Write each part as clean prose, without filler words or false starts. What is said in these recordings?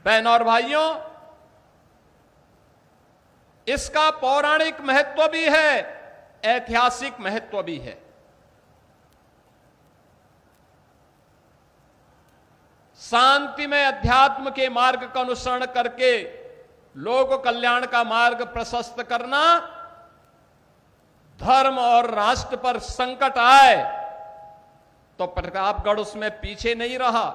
बहनों और भाइयों, इसका पौराणिक महत्व भी है, ऐतिहासिक महत्व भी है। शांति में अध्यात्म के मार्ग का अनुसरण करके लोक कल्याण का मार्ग प्रशस्त करना, धर्म और राष्ट्र पर संकट आए तो प्रतापगढ़ उसमें पीछे नहीं रहा।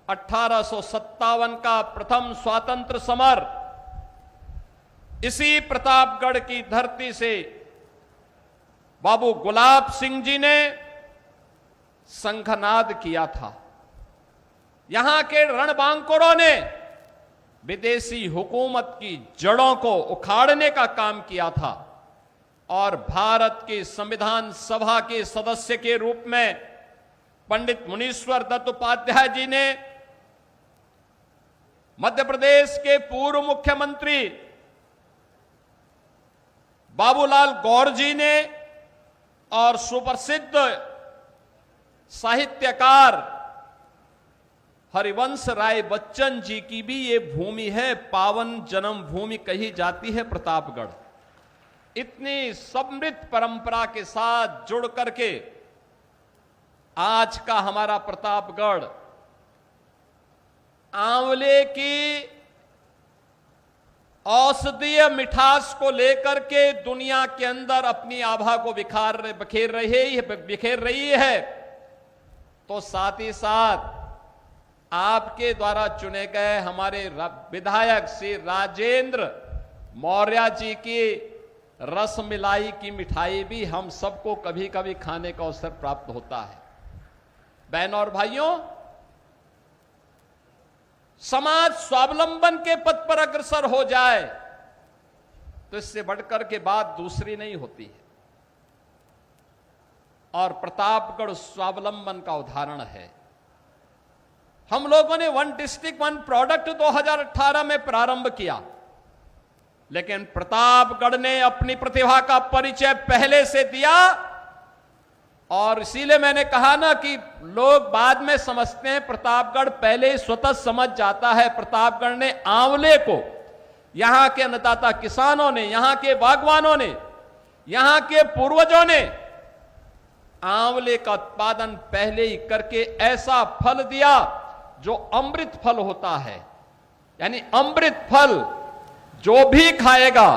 1857 का प्रथम स्वातंत्र समर इसी प्रतापगढ़ की धरती से बाबू गुलाब सिंह जी ने शंखनाद किया था। यहां के रणबांकुरों ने विदेशी हुकूमत की जड़ों को उखाड़ने का काम किया था और भारत की संविधान सभा के सदस्य के रूप में पंडित मुनीश्वर दत्त उपाध्याय जी ने, मध्य प्रदेश के पूर्व मुख्यमंत्री बाबूलाल गौर जी ने और सुप्रसिद्ध साहित्यकार हरिवंश राय बच्चन जी की भी ये भूमि है, पावन जन्म भूमि कही जाती है प्रतापगढ़। इतनी समृद्ध परंपरा के साथ जुड़ करके आज का हमारा प्रतापगढ़ आंवले की औषधीय मिठास को लेकर के दुनिया के अंदर अपनी आभा को बिखेर रही है, तो साथ ही साथ आपके द्वारा चुने गए हमारे विधायक श्री राजेंद्र मौर्य जी की रसमलाई की मिठाई भी हम सबको कभी कभी खाने का अवसर प्राप्त होता है। बहनों और भाइयों, समाज स्वावलंबन के पथ पर अग्रसर हो जाए तो इससे बढ़कर के बात दूसरी नहीं होती है, और प्रतापगढ़ स्वावलंबन का उदाहरण है। हम लोगों ने वन डिस्ट्रिक्ट वन प्रोडक्ट 2018 में प्रारंभ किया, लेकिन प्रतापगढ़ ने अपनी प्रतिभा का परिचय पहले से दिया, और इसीलिए मैंने कहा ना कि लोग बाद में समझते हैं, प्रतापगढ़ पहले ही स्वतः समझ जाता है। प्रतापगढ़ ने आंवले को, यहां के अन्नदाता किसानों ने, यहां के बागवानों ने, यहां के पूर्वजों ने आंवले का उत्पादन पहले ही करके ऐसा फल दिया जो अमृत फल होता है। यानी अमृत फल जो भी खाएगा,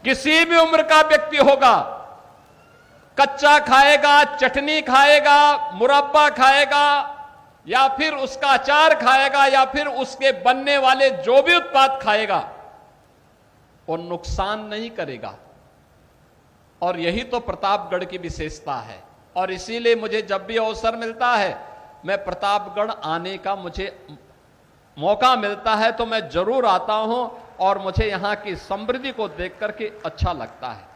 किसी भी उम्र का व्यक्ति होगा, कच्चा खाएगा, चटनी खाएगा, मुरब्बा खाएगा, या फिर उसका अचार खाएगा, या फिर उसके बनने वाले जो भी उत्पाद खाएगा, वो नुकसान नहीं करेगा। और यही तो प्रतापगढ़ की विशेषता है। और इसीलिए मुझे जब भी अवसर मिलता है, मैं प्रतापगढ़ आने का मुझे मौका मिलता है तो मैं जरूर आता हूं, और मुझे यहां की समृद्धि को देख करके अच्छा लगता है।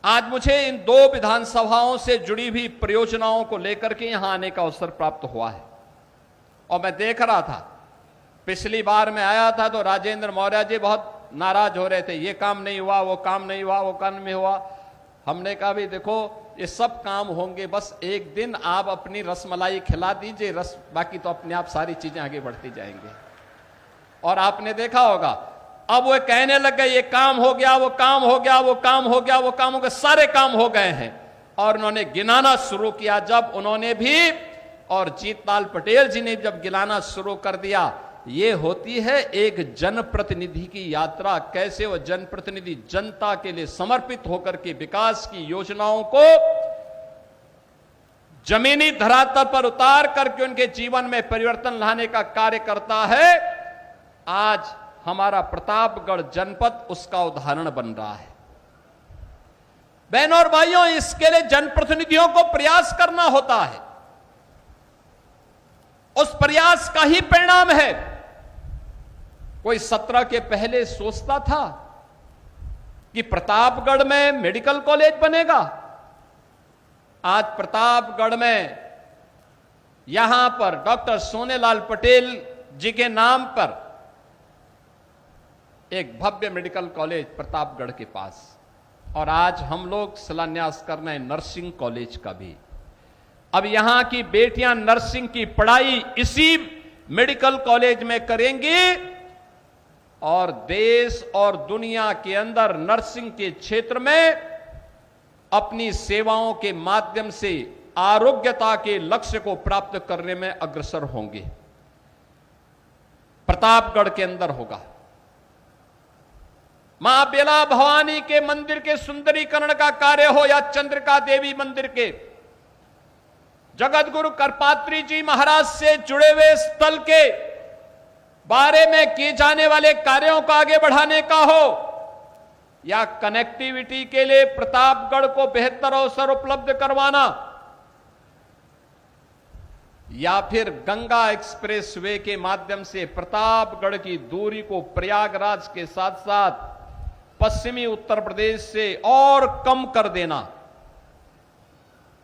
आज मुझे इन 2 विधानसभाओं से जुड़ी हुई परियोजनाओं को लेकर के यहां आने का अवसर प्राप्त हुआ है। और मैं देख रहा था, पिछली बार मैं आया था तो राजेंद्र मौर्य जी बहुत नाराज हो रहे थे, ये काम नहीं हुआ, वो काम नहीं हुआ, वो काम नहीं हुआ। हमने कहा भी देखो, ये सब काम होंगे, बस एक दिन आप अपनी रसमलाई खिला दीजिए, बाकी तो अपने आप सारी चीजें आगे बढ़ती जाएंगे। और आपने देखा होगा, अब वो कहने लग गए ये काम हो गया, वो काम हो गया, वो काम हो गया, वो काम हो गया, सारे काम हो गए हैं। और उन्होंने गिनाना शुरू किया। जब उन्होंने भी और जीतलाल पटेल जी ने जब गिनाना शुरू कर दिया, ये होती है एक जनप्रतिनिधि की यात्रा। कैसे वो जनप्रतिनिधि जनता के लिए समर्पित होकर के विकास की योजनाओं को जमीनी धरातल पर उतार करके उनके जीवन में परिवर्तन लाने का कार्य करता है। आज हमारा प्रतापगढ़ जनपद उसका उदाहरण बन रहा है। बहनों और भाइयों, इसके लिए जनप्रतिनिधियों को प्रयास करना होता है। उस प्रयास का ही परिणाम है। कोई 17 के पहले सोचता था कि प्रतापगढ़ में मेडिकल कॉलेज बनेगा? आज प्रतापगढ़ में यहां पर डॉक्टर सोनेलाल पटेल जी के नाम पर एक भव्य मेडिकल कॉलेज प्रतापगढ़ के पास, और आज हम लोग शिलान्यास कर रहे हैं नर्सिंग कॉलेज का भी। अब यहां की बेटियां नर्सिंग की पढ़ाई इसी मेडिकल कॉलेज में करेंगी और देश और दुनिया के अंदर नर्सिंग के क्षेत्र में अपनी सेवाओं के माध्यम से आरोग्यता के लक्ष्य को प्राप्त करने में अग्रसर होंगे। प्रतापगढ़ के अंदर होगा। मां बेला भवानी के मंदिर के सुंदरीकरण का कार्य हो या चंद्रिका देवी मंदिर के, जगत गुरु करपात्री जी महाराज से जुड़े हुए स्थल के बारे में किए जाने वाले कार्यों को आगे बढ़ाने का हो, या कनेक्टिविटी के लिए प्रतापगढ़ को बेहतर अवसर उपलब्ध करवाना, या फिर गंगा एक्सप्रेस वे के माध्यम से प्रतापगढ़ की दूरी को प्रयागराज के साथ साथ पश्चिमी उत्तर प्रदेश से और कम कर देना,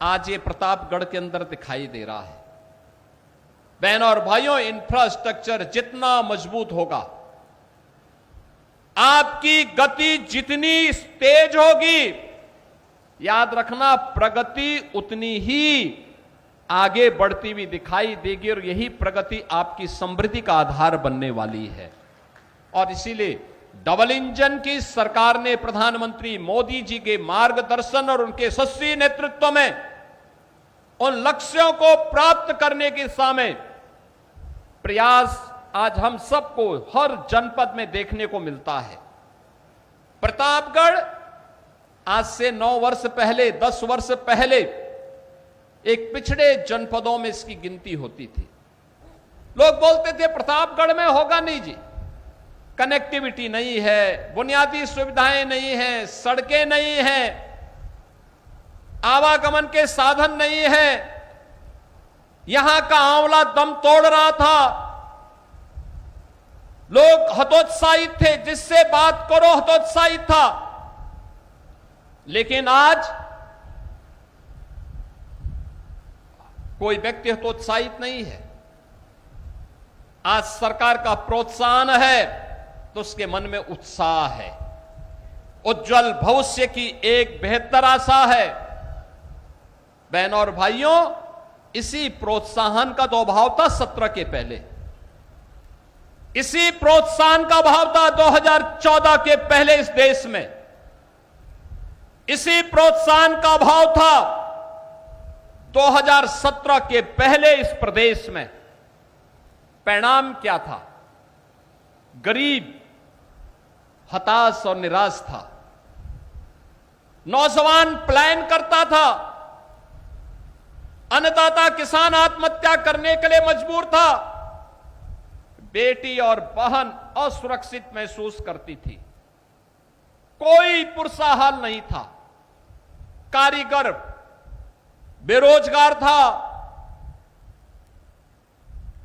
आज ये प्रतापगढ़ के अंदर दिखाई दे रहा है। बहनों और भाइयों, इंफ्रास्ट्रक्चर जितना मजबूत होगा, आपकी गति जितनी तेज होगी, याद रखना प्रगति उतनी ही आगे बढ़ती हुई दिखाई देगी और यही प्रगति आपकी समृद्धि का आधार बनने वाली है। और इसीलिए डबल इंजन की सरकार ने प्रधानमंत्री मोदी जी के मार्गदर्शन और उनके यशस्वी नेतृत्व में उन लक्ष्यों को प्राप्त करने की दिशा में प्रयास आज हम सबको हर जनपद में देखने को मिलता है। प्रतापगढ़ आज से 9 वर्ष पहले, 10 वर्ष पहले एक पिछड़े जनपदों में इसकी गिनती होती थी। लोग बोलते थे प्रतापगढ़ में होगा नहीं जी, कनेक्टिविटी नहीं है, बुनियादी सुविधाएं नहीं है, सड़कें नहीं हैं, आवागमन के साधन नहीं है, यहां का आंवला दम तोड़ रहा था, लोग हतोत्साहित थे, जिससे बात करो हतोत्साहित था। लेकिन आज कोई व्यक्ति हतोत्साहित नहीं है। आज सरकार का प्रोत्साहन है तो उसके मन में उत्साह है, उज्जवल भविष्य की एक बेहतर आशा है। बहनों और भाइयों, इसी प्रोत्साहन का तो अभाव था 17 के पहले, इसी प्रोत्साहन का अभाव था 2014 के पहले इस देश में, इसी प्रोत्साहन का अभाव था 2017 के पहले इस प्रदेश में। परिणाम क्या था? गरीब हताश और निराश था, नौजवान पलायन करता था, अन्नदाता किसान आत्महत्या करने के लिए मजबूर था, बेटी और बहन असुरक्षित महसूस करती थी, कोई पुरसा हाल नहीं था, कारीगर बेरोजगार था,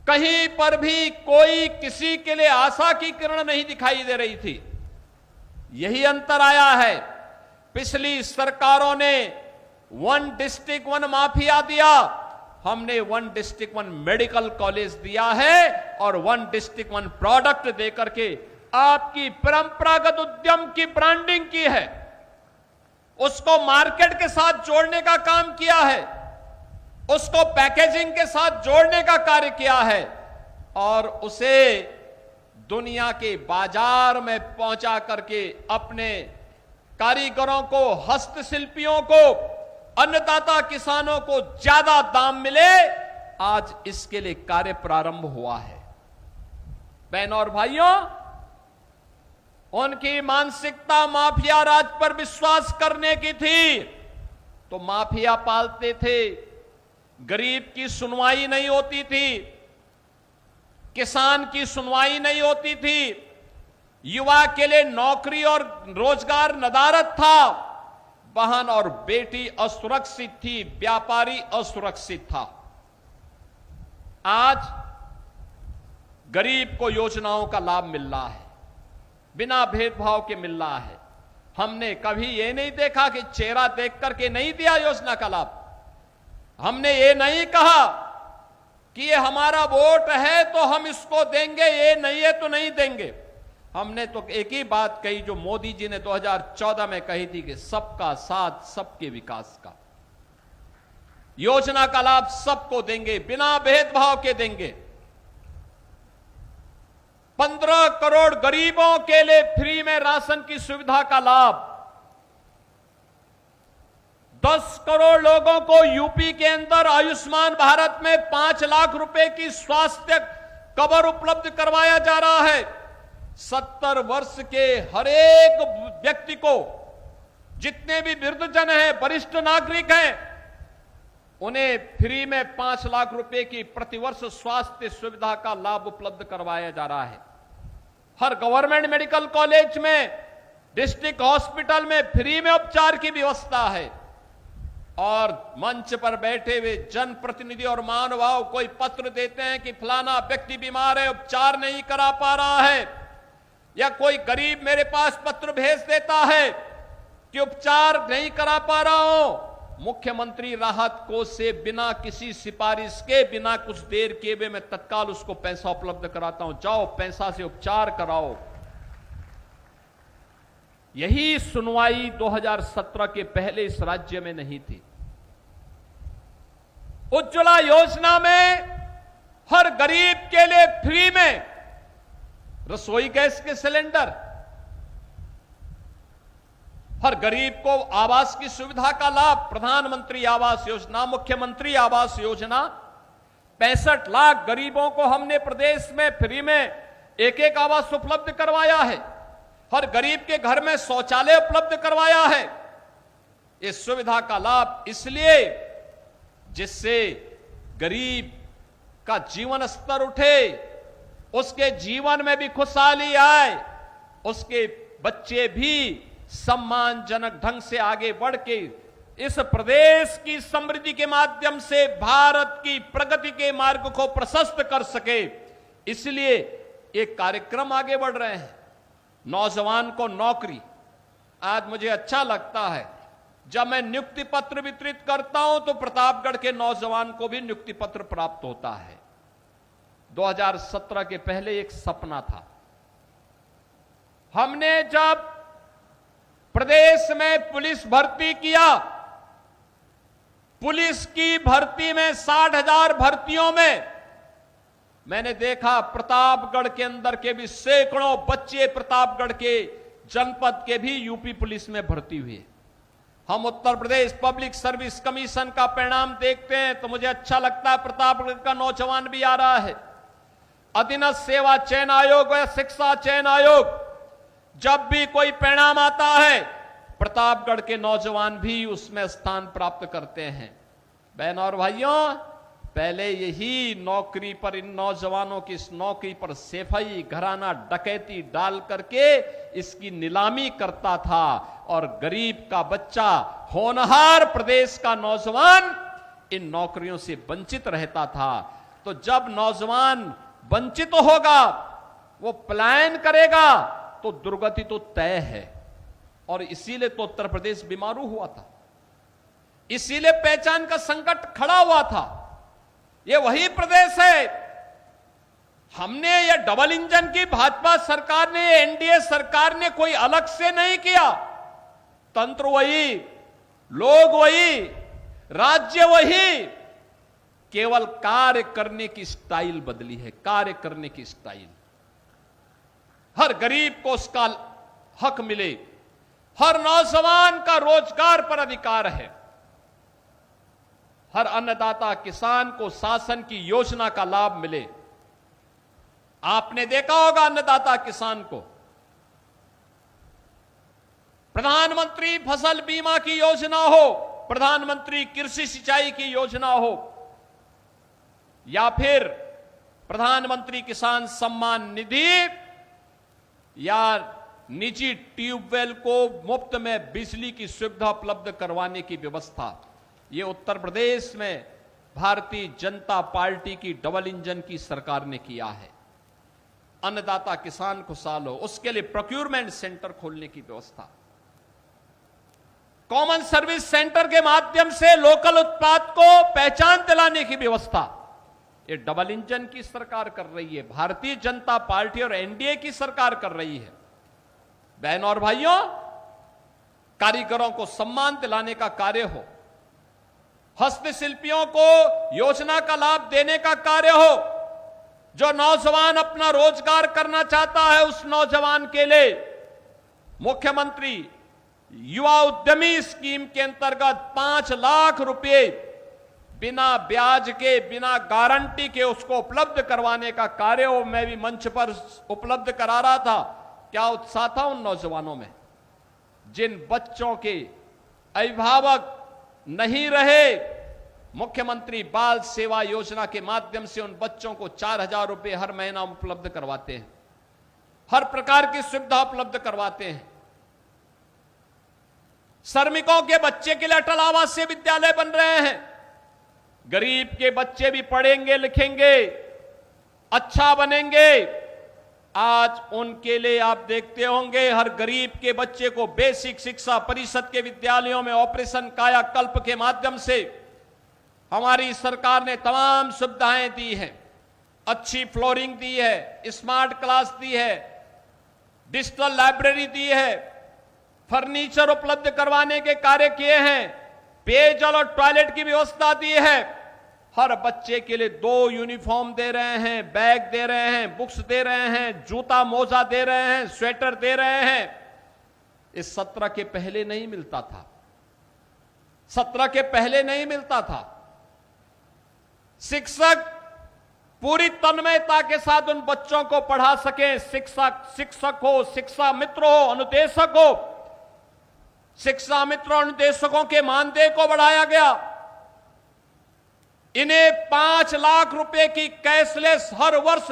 कहीं पर भी कोई किसी के लिए आशा की किरण नहीं दिखाई दे रही थी। यही अंतर आया है। पिछली सरकारों ने 1 डिस्ट्रिक्ट 1 माफिया दिया, हमने 1 डिस्ट्रिक्ट 1 मेडिकल कॉलेज दिया है और 1 डिस्ट्रिक्ट 1 प्रोडक्ट देकर के आपकी परंपरागत उद्यम की ब्रांडिंग की है, उसको मार्केट के साथ जोड़ने का काम किया है, उसको पैकेजिंग के साथ जोड़ने का कार्य किया है और उसे दुनिया के बाजार में पहुंचा करके अपने कारीगरों को, हस्तशिल्पियों को, अन्नदाता किसानों को ज्यादा दाम मिले, आज इसके लिए कार्य प्रारंभ हुआ है। बहनों और भाइयों, उनकी मानसिकता माफिया राज पर विश्वास करने की थी तो माफिया पालते थे, गरीब की सुनवाई नहीं होती थी, किसान की सुनवाई नहीं होती थी, युवा के लिए नौकरी और रोजगार नदारद था, बहन और बेटी असुरक्षित थी, व्यापारी असुरक्षित था। आज गरीब को योजनाओं का लाभ मिल रहा है, बिना भेदभाव के मिल रहा है। हमने कभी यह नहीं देखा कि चेहरा देख करके नहीं दिया योजना का लाभ। हमने ये नहीं कहा कि ये हमारा वोट है तो हम इसको देंगे, ये नहीं है तो नहीं देंगे। हमने तो एक ही बात कही जो मोदी जी ने 2014 में कही थी कि सबका साथ सबके विकास का, योजना का लाभ सबको देंगे, बिना भेदभाव के देंगे। 15 करोड़ गरीबों के लिए फ्री में राशन की सुविधा का लाभ, 10 करोड़ लोगों को यूपी के अंदर आयुष्मान भारत में 5 लाख रुपए की स्वास्थ्य कवर उपलब्ध करवाया जा रहा है। 70 वर्ष के हर एक व्यक्ति को, जितने भी वृद्धजन हैं, वरिष्ठ नागरिक हैं, उन्हें फ्री में 5 लाख रुपए की प्रतिवर्ष स्वास्थ्य सुविधा का लाभ उपलब्ध करवाया जा रहा है। हर गवर्नमेंट मेडिकल कॉलेज में, डिस्ट्रिक्ट हॉस्पिटल में फ्री में उपचार की व्यवस्था है। और मंच पर बैठे हुए जनप्रतिनिधि और महानुभाव कोई पत्र देते हैं कि फलाना व्यक्ति बीमार है, उपचार नहीं करा पा रहा है, या कोई गरीब मेरे पास पत्र भेज देता है कि उपचार नहीं करा पा रहा हूं, मुख्यमंत्री राहत कोष से बिना किसी सिफारिश के, बिना कुछ देर किए हुए मैं तत्काल उसको पैसा उपलब्ध कराता हूं, जाओ पैसा से उपचार कराओ। यही सुनवाई 2017 के पहले इस राज्य में नहीं थी। उज्ज्वला योजना में हर गरीब के लिए फ्री में रसोई गैस के सिलेंडर, हर गरीब को आवास की सुविधा का लाभ, प्रधानमंत्री आवास योजना, मुख्यमंत्री आवास योजना, 65 लाख गरीबों को हमने प्रदेश में फ्री में एक आवास उपलब्ध करवाया है। हर गरीब के घर में शौचालय उपलब्ध करवाया है। इस सुविधा का लाभ इसलिए जिससे गरीब का जीवन स्तर उठे, उसके जीवन में भी खुशहाली आए, उसके बच्चे भी सम्मानजनक ढंग से आगे बढ़ के इस प्रदेश की समृद्धि के माध्यम से भारत की प्रगति के मार्ग को प्रशस्त कर सके। इसलिए एक कार्यक्रम आगे बढ़ रहे हैं, नौजवान को नौकरी। आज मुझे अच्छा लगता है जब मैं नियुक्ति पत्र वितरित करता हूं तो प्रतापगढ़ के नौजवान को भी नियुक्ति पत्र प्राप्त होता है। 2017 के पहले एक सपना था। हमने जब प्रदेश में पुलिस भर्ती किया, पुलिस की भर्ती में 60,000 भर्तियों में मैंने देखा प्रतापगढ़ के अंदर के भी सैकड़ों बच्चे प्रतापगढ़ के जनपद के भी यूपी पुलिस में भर्ती हुए। हम Uttar Pradesh public service commission का परिणाम देखते हैं तो मुझे अच्छा लगता है, प्रतापगढ़ का नौजवान भी आ रहा है। अधीनस्थ सेवा चयन आयोग या शिक्षा चयन आयोग, जब भी कोई परिणाम आता है प्रतापगढ़ के नौजवान भी उसमें स्थान प्राप्त करते हैं। बहन और भाइयों, पहले यही नौकरी पर, इन नौजवानों की इस नौकरी पर सेफई, घराना डकैती डाल करके इसकी नीलामी करता था और गरीब का बच्चा, होनहार प्रदेश का नौजवान इन नौकरियों से वंचित रहता था। तो जब नौजवान वंचित होगा, वो पलायन करेगा तो दुर्गति तो तय है। और इसीलिए तो उत्तर प्रदेश बीमारू हुआ था, इसीलिए पहचान का संकट खड़ा हुआ था। ये वही प्रदेश है। हमने ये डबल इंजन की भाजपा सरकार ने, एनडीए सरकार ने कोई अलग से नहीं किया। तंत्र वही, लोग वही, राज्य वही, केवल कार्य करने की स्टाइल बदली है, कार्य करने की स्टाइल। हर गरीब को उसका हक मिले, हर नौजवान का रोजगार पर अधिकार है, हर अन्नदाता किसान को शासन की योजना का लाभ मिले। आपने देखा होगा अन्नदाता किसान को प्रधानमंत्री फसल बीमा की योजना हो, प्रधानमंत्री कृषि सिंचाई की योजना हो, या फिर प्रधानमंत्री किसान सम्मान निधि, या निजी ट्यूबवेल को मुफ्त में बिजली की सुविधा उपलब्ध करवाने की व्यवस्था, ये उत्तर प्रदेश में भारतीय जनता पार्टी की डबल इंजन की सरकार ने किया है। अन्नदाता किसान खुशहाल हो, उसके लिए प्रोक्यूरमेंट सेंटर खोलने की व्यवस्था, कॉमन सर्विस सेंटर के माध्यम से लोकल उत्पाद को पहचान दिलाने की व्यवस्था, ये डबल इंजन की सरकार कर रही है, भारतीय जनता पार्टी और एनडीए की सरकार कर रही है। बहनों और भाइयों, कारीगरों को सम्मान दिलाने का कार्य हो, हस्तशिल्पियों को योजना का लाभ देने का कार्य हो, जो नौजवान अपना रोजगार करना चाहता है उस नौजवान के लिए मुख्यमंत्री युवा उद्यमी स्कीम के अंतर्गत 5 लाख रुपए बिना ब्याज के, बिना गारंटी के उसको उपलब्ध करवाने का कार्य वो मैं भी मंच पर उपलब्ध करा रहा था। क्या उत्साह था उन नौजवानों में, जिन बच्चों के अभिभावक नहीं रहे। मुख्यमंत्री बाल सेवा योजना के माध्यम से उन बच्चों को 4,000 रुपए हर महीना उपलब्ध करवाते हैं, हर प्रकार की सुविधा उपलब्ध करवाते हैं। श्रमिकों के बच्चे के लिए अटल आवासीय विद्यालय बन रहे हैं। गरीब के बच्चे भी पढ़ेंगे, लिखेंगे, अच्छा बनेंगे। आज उनके लिए आप देखते होंगे हर गरीब के बच्चे को बेसिक शिक्षा परिषद के विद्यालयों में ऑपरेशन कायाकल्प के माध्यम से हमारी सरकार ने तमाम सुविधाएं दी हैं। अच्छी फ्लोरिंग दी है, स्मार्ट क्लास दी है, डिजिटल लाइब्रेरी दी है, फर्नीचर उपलब्ध करवाने के कार्य किए हैं, पेयजल और टॉयलेट की व्यवस्था दी है। हर बच्चे के लिए 2 यूनिफॉर्म दे रहे हैं, बैग दे रहे हैं, बुक्स दे रहे हैं, जूता मोजा दे रहे हैं, स्वेटर दे रहे हैं। इस 17 के पहले नहीं मिलता था, 17 के पहले नहीं मिलता था। शिक्षक पूरी तन्मयता के साथ उन बच्चों को पढ़ा सके। शिक्षक हो, शिक्षा मित्र हो, अनुदेशक हो। शिक्षा मित्र और अनुदेशकों के मानदेय को बढ़ाया गया। इन्हें 5 लाख रुपए की कैशलेस, हर वर्ष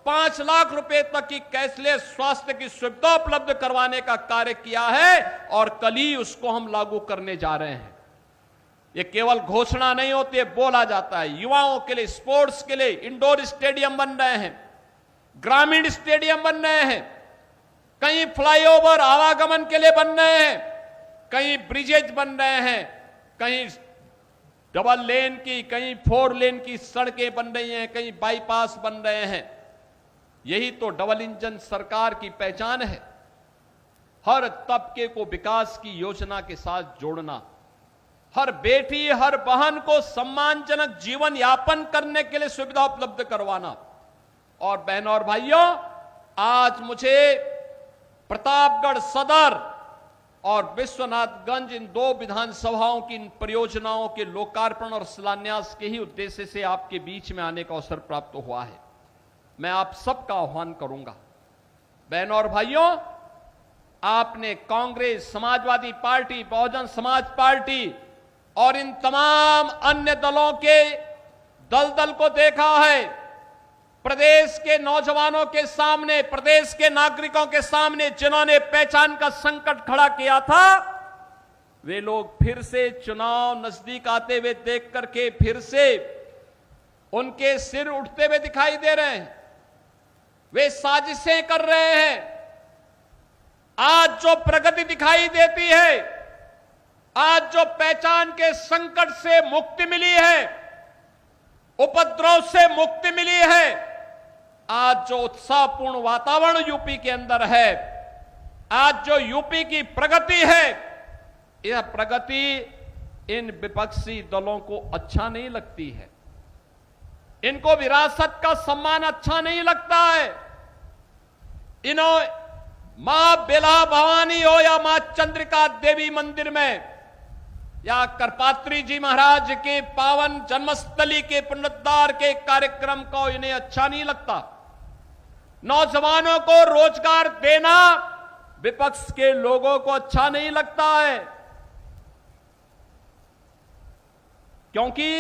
5 लाख रुपए तक की कैशलेस स्वास्थ्य की सुविधा उपलब्ध करवाने का कार्य किया है और कल ही उसको हम लागू करने जा रहे हैं। ये केवल घोषणा नहीं होती है, बोला जाता है। युवाओं के लिए, स्पोर्ट्स के लिए इंडोर स्टेडियम बन रहे हैं, ग्रामीण स्टेडियम बन रहे हैं, कहीं फ्लाईओवर आवागमन के लिए बन रहे हैं, कहीं ब्रिजेज बन रहे हैं, कहीं डबल लेन की, कहीं 4 लेन की सड़कें बन रही हैं, कहीं बाईपास बन रहे हैं। यही तो डबल इंजन सरकार की पहचान है। हर तबके को विकास की योजना के साथ जोड़ना, हर बेटी, हर बहन को सम्मानजनक जीवन यापन करने के लिए सुविधा उपलब्ध करवाना। और बहनों और भाइयों, आज मुझे प्रतापगढ़ सदर और विश्वनाथगंज इन 2 विधानसभाओं की इन परियोजनाओं के लोकार्पण और शिलान्यास के ही उद्देश्य से आपके बीच में आने का अवसर प्राप्त हुआ है। मैं आप सबका आह्वान करूंगा, बहनों और भाइयों, आपने कांग्रेस, समाजवादी पार्टी, बहुजन समाज पार्टी और इन तमाम अन्य दलों के दलदल को देखा है। प्रदेश के नौजवानों के सामने, प्रदेश के नागरिकों के सामने जिन्होंने पहचान का संकट खड़ा किया था, वे लोग फिर से चुनाव नजदीक आते हुए देख करके फिर से उनके सिर उठते हुए दिखाई दे रहे हैं। वे साजिशें कर रहे हैं। आज जो प्रगति दिखाई देती है, आज जो पहचान के संकट से मुक्ति मिली है, उपद्रव से मुक्ति मिली है, आज जो उत्साहपूर्ण वातावरण यूपी के अंदर है, आज जो यूपी की प्रगति है, यह प्रगति इन विपक्षी दलों को अच्छा नहीं लगती है। इनको विरासत का सम्मान अच्छा नहीं लगता है। इन्हों मां बेला भवानी हो या मां चंद्रिका देवी मंदिर में या करपात्री जी महाराज के पावन जन्मस्थली के पुनरुद्धार के कार्यक्रम को इन्हें अच्छा नहीं लगता। नौजवानों को रोजगार देना विपक्ष के लोगों को अच्छा नहीं लगता है, क्योंकि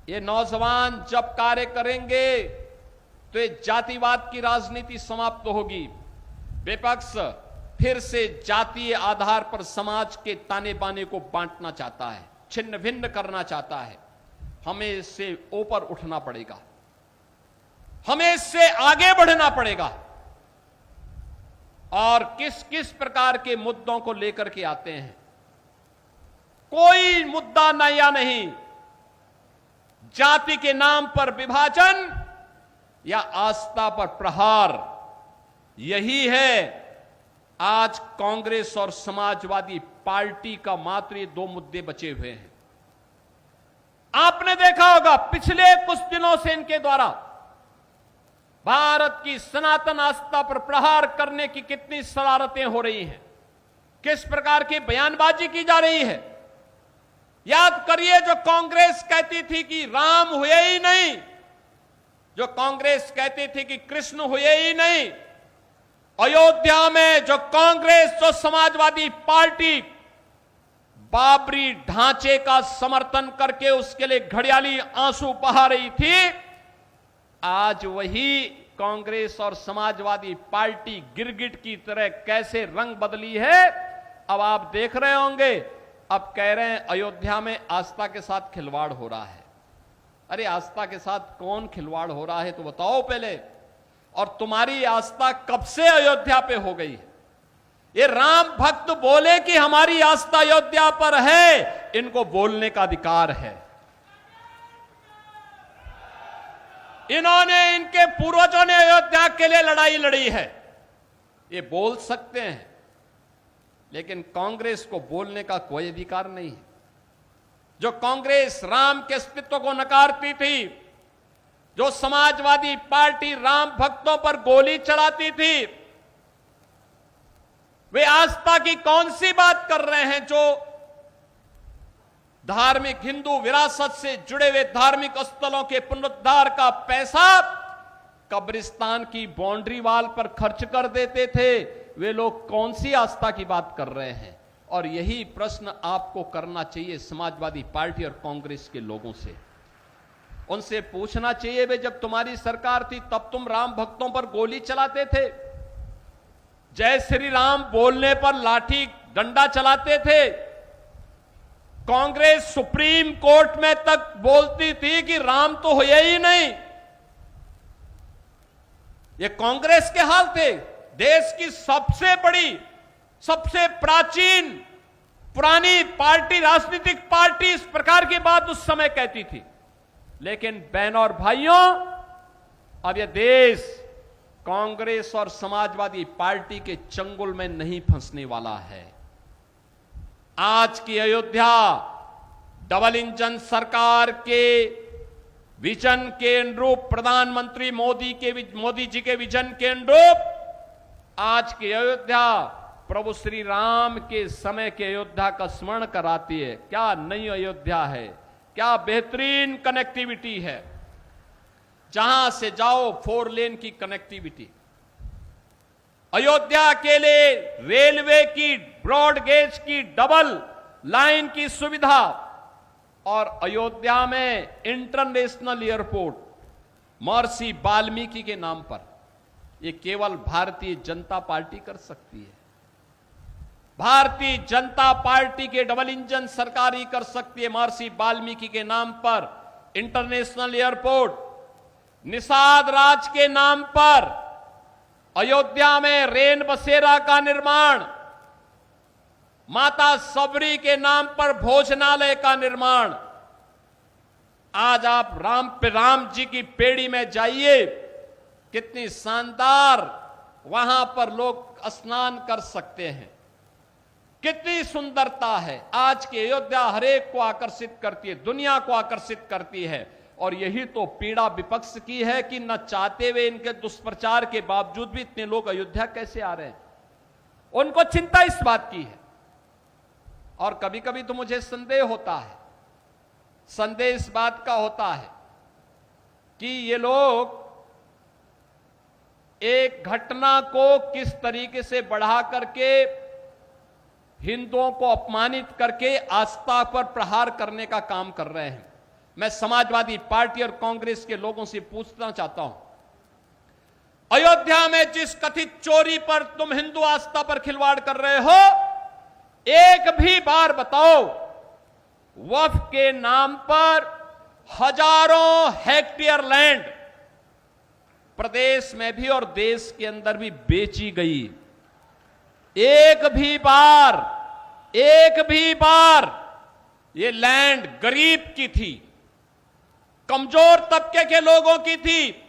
ये नौजवान जब कार्य करेंगे तो ये जातिवाद की राजनीति समाप्त होगी। विपक्ष फिर से जातीय आधार पर समाज के ताने बाने को बांटना चाहता है, छिन्न भिन्न करना चाहता है। हमें इससे ऊपर उठना पड़ेगा, हमें इससे आगे बढ़ना पड़ेगा। और किस किस प्रकार के मुद्दों को लेकर के आते हैं, कोई मुद्दा नया नहीं। जाति के नाम पर विभाजन या आस्था पर प्रहार, यही है आज कांग्रेस और समाजवादी पार्टी का मात्र ये 2 मुद्दे बचे हुए हैं। आपने देखा होगा पिछले कुछ दिनों से इनके द्वारा भारत की सनातन आस्था पर प्रहार करने की कितनी शरारतें हो रही हैं, किस प्रकार की बयानबाजी की जा रही है। याद करिए, जो कांग्रेस कहती थी कि राम हुए ही नहीं, जो कांग्रेस कहती थी कि कृष्ण हुए ही नहीं, अयोध्या में जो कांग्रेस, जो समाजवादी पार्टी बाबरी ढांचे का समर्थन करके उसके लिए घड़ियाली आंसू बहा रही थी, आज वही कांग्रेस और समाजवादी पार्टी गिरगिट की तरह कैसे रंग बदली है, अब आप देख रहे होंगे। अब कह रहे हैं अयोध्या में आस्था के साथ खिलवाड़ हो रहा है। अरे आस्था के साथ कौन खिलवाड़ हो रहा है तो बताओ पहले। और तुम्हारी आस्था कब से अयोध्या पे हो गई है? ये राम भक्त बोले कि हमारी आस्था अयोध्या पर है, इनको बोलने का अधिकार है। इन्होंने, इनके पूर्वजों ने अयोध्या के लिए लड़ाई लड़ी है, ये बोल सकते हैं, लेकिन कांग्रेस को बोलने का कोई अधिकार नहीं है। जो कांग्रेस राम के अस्तित्व को नकारती थी, जो समाजवादी पार्टी राम भक्तों पर गोली चलाती थी, वे आस्था की कौन सी बात कर रहे हैं? जो धार्मिक हिंदू विरासत से जुड़े हुए धार्मिक स्थलों के पुनरुद्धार का पैसा कब्रिस्तान की बाउंड्री वाल पर खर्च कर देते थे, वे लोग कौन सी आस्था की बात कर रहे हैं? और यही प्रश्न आपको करना चाहिए समाजवादी पार्टी और कांग्रेस के लोगों से। उनसे पूछना चाहिए, वे जब तुम्हारी सरकार थी तब तुम राम भक्तों पर गोली चलाते थे, जय श्री राम बोलने पर लाठी डंडा चलाते थे, कांग्रेस सुप्रीम कोर्ट में तक बोलती थी कि राम तो हुए ही नहीं। ये कांग्रेस के हाल थे। देश की सबसे बड़ी, सबसे प्राचीन पुरानी पार्टी, राजनीतिक पार्टी इस प्रकार की बात उस समय कहती थी। लेकिन बहनों और भाइयों, अब यह देश कांग्रेस और समाजवादी पार्टी के चंगुल में नहीं फंसने वाला है। आज की अयोध्या डबल इंजन सरकार के विजन के अनुरूप, प्रधानमंत्री मोदी जी के विजन के अनुरूप आज की अयोध्या प्रभु श्री राम के समय के अयोध्या का स्मरण कराती है। क्या नई अयोध्या है, क्या बेहतरीन कनेक्टिविटी है। जहां से जाओ 4 लेन की कनेक्टिविटी, अयोध्या के लिए रेलवे की ब्रॉड गेज की डबल लाइन की सुविधा, और अयोध्या में इंटरनेशनल एयरपोर्ट महर्षि वाल्मीकि के नाम पर, यह केवल भारतीय जनता पार्टी कर सकती है। भारतीय जनता पार्टी के डबल इंजन सरकार ही कर सकती है। महर्षि वाल्मीकि के नाम पर इंटरनेशनल एयरपोर्ट, निषाद राज के नाम पर अयोध्या में रेन बसेरा का निर्माण, माता सबरी के नाम पर भोजनालय का निर्माण। आज आप राम जी की पेड़ी में जाइए, कितनी शानदार वहां पर लोग स्नान कर सकते हैं, कितनी सुंदरता है। आज की अयोध्या हरेक को आकर्षित करती है, दुनिया को आकर्षित करती है। और यही तो पीड़ा विपक्ष की है कि न चाहते हुए, इनके दुष्प्रचार के बावजूद भी इतने लोग अयोध्या कैसे आ रहे हैं। उनको चिंता इस बात की है। और कभी कभी तो मुझे संदेह होता है, संदेह इस बात का होता है कि ये लोग एक घटना को किस तरीके से बढ़ा करके, हिंदुओं को अपमानित करके आस्था पर प्रहार करने का काम कर रहे हैं। मैं समाजवादी पार्टी और कांग्रेस के लोगों से पूछना चाहता हूं, अयोध्या में जिस कथित चोरी पर तुम हिंदू आस्था पर खिलवाड़ कर रहे हो, एक भी बार बताओ वक्फ के नाम पर हजारों हेक्टेयर लैंड प्रदेश में भी और देश के अंदर भी बेची गई। एक भी बार ये लैंड गरीब की थी, कमजोर तबके के लोगों की थी।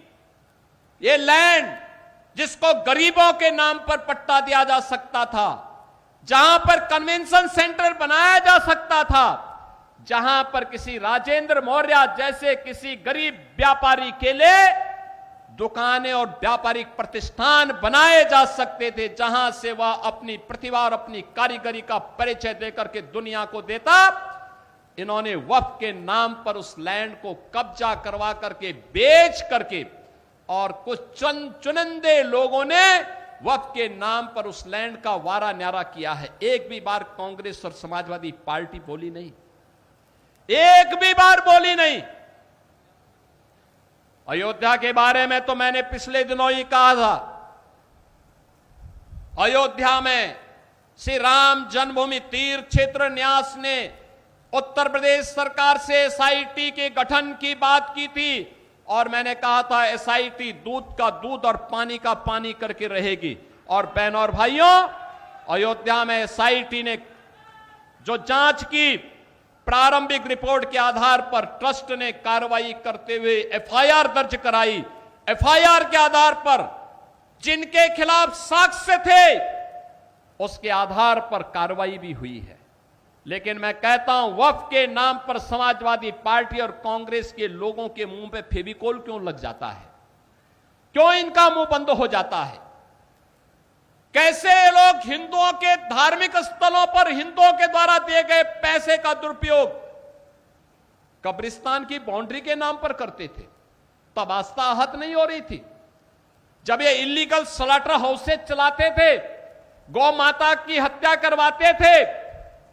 ये लैंड जिसको गरीबों के नाम पर पट्टा दिया जा सकता था, जहां पर कन्वेंशन सेंटर बनाया जा सकता था, जहां पर किसी राजेंद्र मौर्य जैसे किसी गरीब व्यापारी के लिए दुकानें और व्यापारिक प्रतिष्ठान बनाए जा सकते थे, जहां से वह अपनी प्रतिभा और अपनी कारीगरी का परिचय देकर के दुनिया को देता। इन्होंने वक्फ के नाम पर उस लैंड को कब्जा करवा करके, बेच करके, और कुछ चुनिंदे लोगों ने वक्फ के नाम पर उस लैंड का वारा न्यारा किया है। एक भी बार कांग्रेस और समाजवादी पार्टी बोली नहीं, एक भी बार बोली नहीं। अयोध्या के बारे में तो मैंने पिछले दिनों ही कहा था, अयोध्या में श्री राम जन्मभूमि तीर्थ क्षेत्र न्यास ने उत्तर प्रदेश सरकार से एसआईटी के गठन की बात की थी, और मैंने कहा था एसआईटी दूध का दूध और पानी का पानी करके रहेगी। और बहनों और भाइयों, अयोध्या में एसआईटी ने जो जांच की, प्रारंभिक रिपोर्ट के आधार पर ट्रस्ट ने कार्रवाई करते हुए एफआईआर दर्ज कराई। एफआईआर के आधार पर जिनके खिलाफ साक्ष्य थे, उसके आधार पर कार्रवाई भी हुई है। लेकिन मैं कहता हूं, वक्फ के नाम पर समाजवादी पार्टी और कांग्रेस के लोगों के मुंह पे फेविकोल क्यों लग जाता है? क्यों इनका मुंह बंद हो जाता है? कैसे ये लोग हिंदुओं के धार्मिक स्थलों पर हिंदुओं के द्वारा दिए गए पैसे का दुरुपयोग कब्रिस्तान की बाउंड्री के नाम पर करते थे? तब आस्था आहत नहीं हो रही थी। जब ये इलीगल स्लॉटर हाउसेज चलाते थे, गौ माता की हत्या करवाते थे,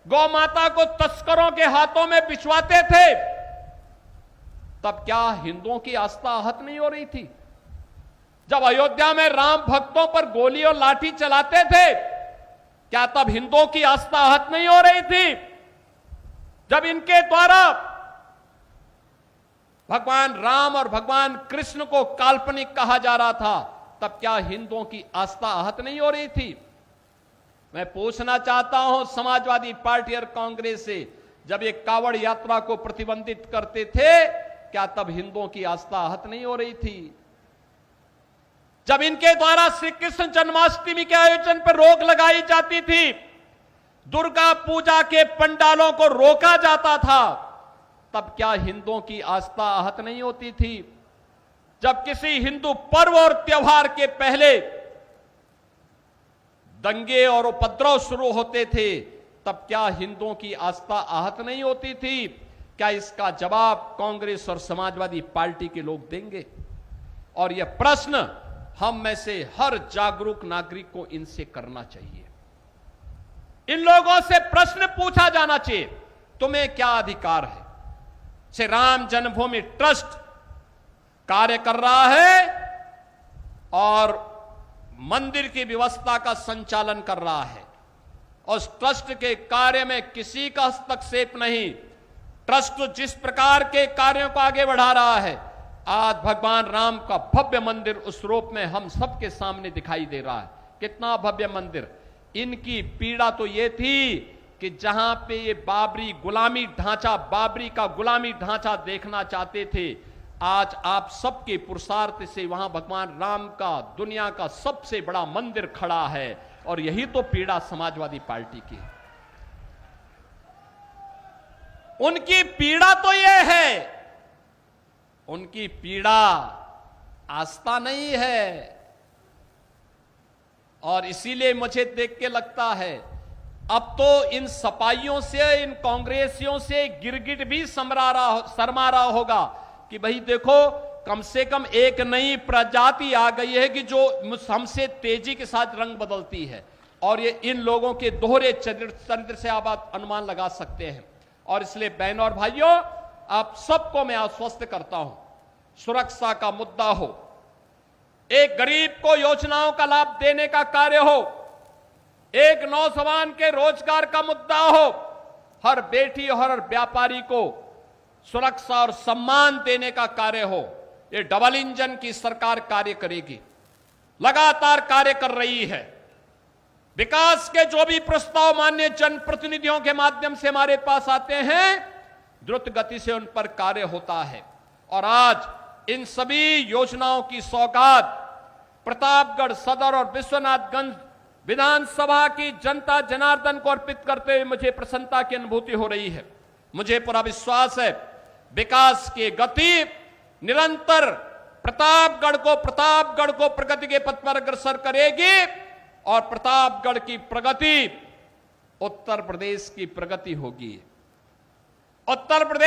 गौ माता को तस्करों के हाथों में बिछवाते थे, तब क्या हिंदुओं की आस्था आहत नहीं हो रही थी? जब अयोध्या में राम भक्तों पर गोली और लाठी चलाते थे, क्या तब हिंदुओं की आस्था आहत नहीं हो रही थी? जब इनके द्वारा भगवान राम और भगवान कृष्ण को काल्पनिक कहा जा रहा था, तब क्या हिंदुओं की आस्था आहत नहीं हो रही थी? मैं पूछना चाहता हूं समाजवादी पार्टी और कांग्रेस से, जब ये कावड़ यात्रा को प्रतिबंधित करते थे, क्या तब हिंदुओं की आस्था आहत नहीं हो रही थी? जब इनके द्वारा श्री कृष्ण जन्माष्टमी के आयोजन पर रोक लगाई जाती थी, दुर्गा पूजा के पंडालों को रोका जाता था, तब क्या हिंदुओं की आस्था आहत नहीं होती थी? जब किसी हिंदू पर्व और त्योहार के पहले दंगे और उपद्रव शुरू होते थे, तब क्या हिंदुओं की आस्था आहत नहीं होती थी? क्या इसका जवाब कांग्रेस और समाजवादी पार्टी के लोग देंगे? और यह प्रश्न हम में से हर जागरूक नागरिक को इनसे करना चाहिए। इन लोगों से प्रश्न पूछा जाना चाहिए, तुम्हें क्या अधिकार है? श्री राम जन्मभूमि ट्रस्ट कार्य कर रहा है और मंदिर की व्यवस्था का संचालन कर रहा है। उस ट्रस्ट के कार्य में किसी का हस्तक्षेप नहीं। ट्रस्ट जिस प्रकार के कार्यों को आगे बढ़ा रहा है, आज भगवान राम का भव्य मंदिर उस रूप में हम सबके सामने दिखाई दे रहा है। कितना भव्य मंदिर! इनकी पीड़ा तो ये थी कि जहां पे ये बाबरी का गुलामी ढांचा देखना चाहते थे, आज आप सबके पुरुषार्थ से वहां भगवान राम का दुनिया का सबसे बड़ा मंदिर खड़ा है। और यही तो पीड़ा समाजवादी पार्टी की। उनकी पीड़ा तो यह है, उनकी पीड़ा आस्था नहीं है। और इसीलिए मुझे देख के लगता है, अब तो इन सपाइयों से, इन कांग्रेसियों से गिरगिट भी शर्मा रहा होगा कि भाई देखो, कम से कम एक नई प्रजाति आ गई है कि जो हमसे तेजी के साथ रंग बदलती है। और ये इन लोगों के दोहरे चरित्र से आप अनुमान लगा सकते हैं। और इसलिए बहनों और भाइयों, आप सबको मैं आश्वस्त करता हूं, सुरक्षा का मुद्दा हो, एक गरीब को योजनाओं का लाभ देने का कार्य हो, एक नौजवान के रोजगार का मुद्दा हो, हर बेटी और हर व्यापारी को सुरक्षा और सम्मान देने का कार्य हो, ये डबल इंजन की सरकार कार्य करेगी, लगातार कार्य कर रही है। विकास के जो भी प्रस्ताव माननीय जनप्रतिनिधियों के माध्यम से हमारे पास आते हैं, द्रुत गति से उन पर कार्य होता है। और आज इन सभी योजनाओं की सौगात प्रतापगढ़ सदर और विश्वनाथगंज विधानसभा की जनता जनार्दन को अर्पित करते हुए मुझे प्रसन्नता की अनुभूति हो रही है। मुझे पूरा विश्वास है, विकास की गति निरंतर प्रतापगढ़ को प्रगति के पथ पर अग्रसर करेगी और प्रतापगढ़ की प्रगति उत्तर प्रदेश की प्रगति होगी। उत्तर प्रदेश